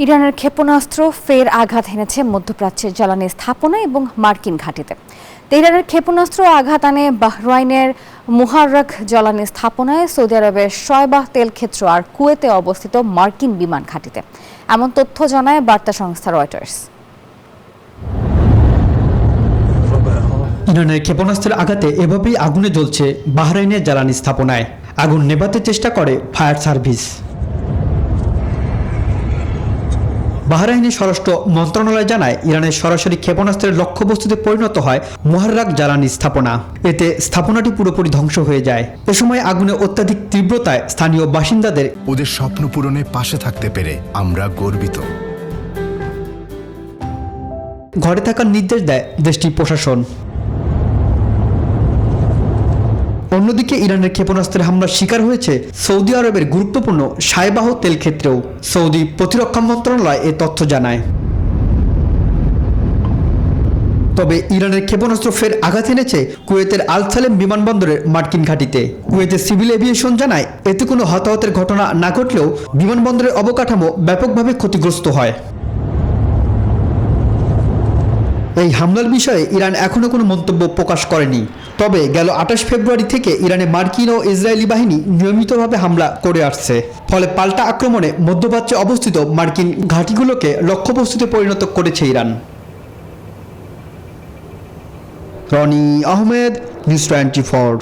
ইরানের ক্ষেপণাস্ত্র ফের আঘাত হেনেছে মধ্যপ্রাচ্যের জ্বালানি স্থাপনা এবং মার্কিন ঘাঁটিতে। তেহরানের ক্ষেপণাস্ত্র আঘাত আনে বাহরাইনের মুহাররাক জ্বালানি স্থাপনায়, সৌদি আরবের শয়বাহ তেল ক্ষেত্র আর কুয়েতে অবস্থিত মার্কিন বিমান ঘাঁটিতে। এমন তথ্য জানায় বার্তা সংস্থা রয়টার্স। ইরানের ক্ষেপণাস্ত্রের আঘাতে এভাবেই আগুনে জ্বলছে বাহরাইনের জ্বালানি স্থাপনায়। আগুন নেভাতে চেষ্টা করে ফায়ার সার্ভিস। বাহরাইনের স্বরাষ্ট্র মন্ত্রণালয় জানায়, ইরানের সরাসরি ক্ষেপণাস্ত্রের লক্ষ্যবস্তুতে পরিণত হয় মুহাররাক জ্বালানি স্থাপনা। এতে স্থাপনাটি পুরোপুরি ধ্বংস হয়ে যায়। এ সময় আগুনের অত্যাধিক তীব্রতায় স্থানীয় বাসিন্দাদের ওদের স্বপ্ন পূরণে পাশে থাকতে পেরে আমরা গর্বিত। ঘরে থাকার নির্দেশ দেয় দেশটির প্রশাসন। অন্যদিকে ইরানের ক্ষেপণাস্ত্রের হামলার শিকার হয়েছে সৌদি আরবের গুরুত্বপূর্ণ শায়বাহ তেল ক্ষেত্রেও। সৌদি প্রতিরক্ষা মন্ত্রণালয় এ তথ্য জানায়। তবে ইরানের ক্ষেপণাস্ত্র ফের আঘাত এনেছে কুয়েতের আল সালেম বিমানবন্দরের মার্কিন ঘাঁটিতে। কুয়েতের সিভিল এভিয়েশন জানায়, এতে কোনো হতাহতের ঘটনা না ঘটলেও বিমানবন্দরের অবকাঠামো ব্যাপকভাবে ক্ষতিগ্রস্ত হয়। এই হামলার বিষয়ে ইরান এখনও কোনো মন্তব্য প্রকাশ করেনি। তবে গেল 28 ফেব্রুয়ারি থেকে ইরানে মার্কিন ও ইসরায়েলি বাহিনী নিয়মিতভাবে হামলা করে আসছে। ফলে পাল্টা আক্রমণে মধ্যপ্রাচ্যে অবস্থিত মার্কিন ঘাঁটিগুলোকে লক্ষ্যবস্তুতে পরিণত করেছে ইরান। রনি আহমেদ, নিউজ 24।